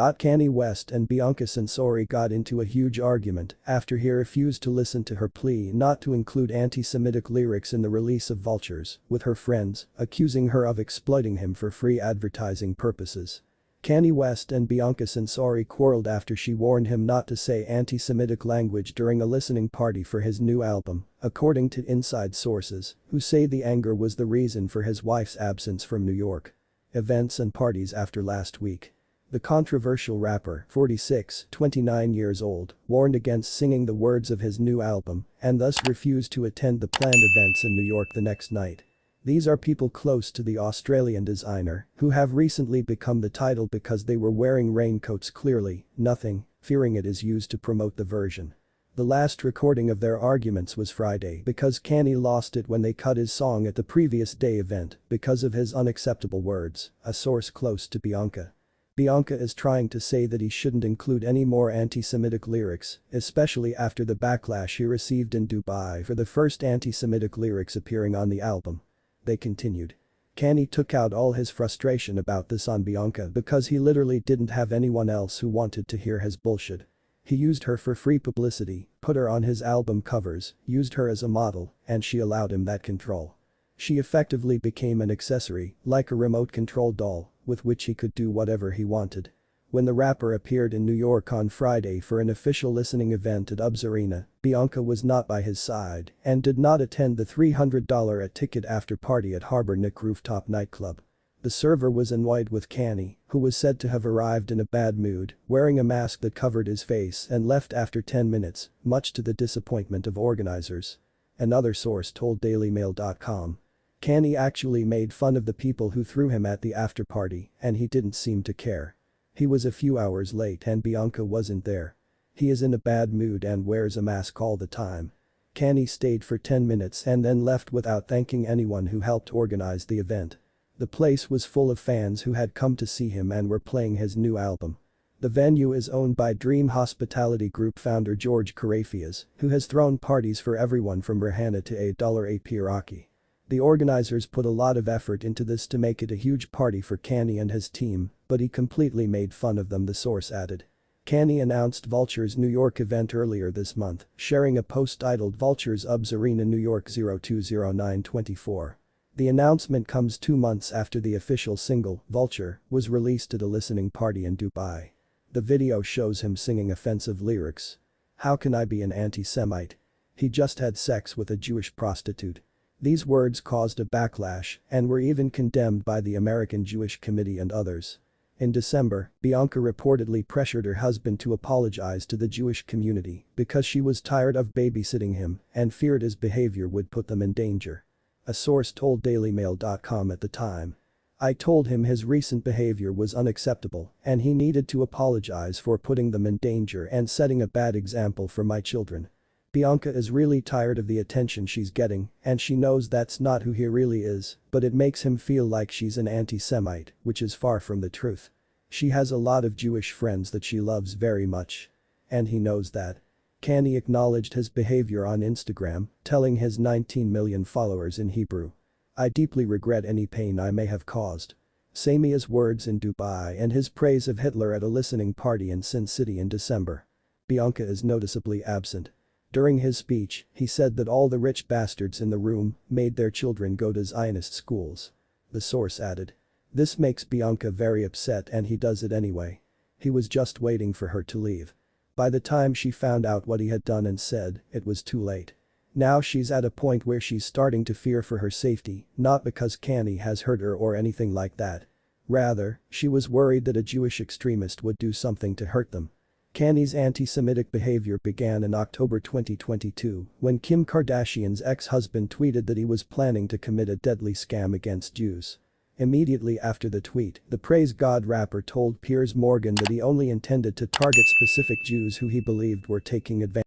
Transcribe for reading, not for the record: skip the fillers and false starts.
Kanye West and Bianca Sensori got into a huge argument after he refused to listen to her plea not to include anti-Semitic lyrics in the release of Vultures, with her friends accusing her of exploiting him for free advertising purposes. Kanye West and Bianca Sensori quarreled after she warned him not to say anti-Semitic language during a listening party for his new album, according to inside sources, who say the anger was the reason for his wife's absence from New York. Events and parties after last week. The controversial rapper, 46, 29 years old, warned against singing the words of his new album and thus refused to attend the planned events in New York the next night. These are people close to the Australian designer who have recently become the title because they were wearing raincoats clearly, nothing, fearing it is used to promote the version. The last recording of their arguments was Friday because Kanye lost it when they cut his song at the previous day event because of his unacceptable words, a source close to Bianca. Bianca is trying to say that he shouldn't include any more anti-Semitic lyrics, especially after the backlash he received in Dubai for the first anti-Semitic lyrics appearing on the album. They continued. Kanye took out all his frustration about this on Bianca because he literally didn't have anyone else who wanted to hear his bullshit. He used her for free publicity, put her on his album covers, used her as a model, and she allowed him that control. She effectively became an accessory, like a remote control doll, with which he could do whatever he wanted. When the rapper appeared in New York on Friday for an official listening event at UBS Arena, Bianca was not by his side and did not attend the $300 a ticket after party at Harbor Nick rooftop nightclub. The server was in white with Kanye, who was said to have arrived in a bad mood, wearing a mask that covered his face and left after 10 minutes, much to the disappointment of organizers. Another source told DailyMail.com. Kanye actually made fun of the people who threw him at the after-party and he didn't seem to care. He was a few hours late and Bianca wasn't there. He is in a bad mood and wears a mask all the time. Kanye stayed for 10 minutes and then left without thanking anyone who helped organize the event. The place was full of fans who had come to see him and were playing his new album. The venue is owned by Dream Hospitality Group founder George Karafias, who has thrown parties for everyone from Rihanna to A$AP Rocky. The organizers put a lot of effort into this to make it a huge party for Kanye and his team, but he completely made fun of them, the source added. Kanye announced Vulture's New York event earlier this month, sharing a post titled Vulture's UBS Arena New York 020924. The announcement comes 2 months after the official single, Vulture, was released at a listening party in Dubai. The video shows him singing offensive lyrics. "How can I be an anti-Semite? He just had sex with a Jewish prostitute." These words caused a backlash and were even condemned by the American Jewish Committee and others. In December, Bianca reportedly pressured her husband to apologize to the Jewish community because she was tired of babysitting him and feared his behavior would put them in danger. A source told DailyMail.com at the time. "I told him his recent behavior was unacceptable and he needed to apologize for putting them in danger and setting a bad example for my children. Bianca is really tired of the attention she's getting and she knows that's not who he really is, but it makes him feel like she's an anti-Semite, which is far from the truth. She has a lot of Jewish friends that she loves very much. And he knows that." Kanye acknowledged his behavior on Instagram, telling his 19 million followers in Hebrew, "I deeply regret any pain I may have caused." Samia's words in Dubai and his praise of Hitler at a listening party in Sin City in December. Bianca is noticeably absent. During his speech, he said that all the rich bastards in the room made their children go to Zionist schools. The source added. "This makes Bianca very upset and he does it anyway. He was just waiting for her to leave. By the time she found out what he had done and said, it was too late. Now she's at a point where she's starting to fear for her safety, not because Kanye has hurt her or anything like that. Rather, she was worried that a Jewish extremist would do something to hurt them." Kanye's anti-Semitic behavior began in October 2022 when Kim Kardashian's ex-husband tweeted that he was planning to commit a deadly scam against Jews. Immediately after the tweet, the Praise God rapper told Piers Morgan that he only intended to target specific Jews who he believed were taking advantage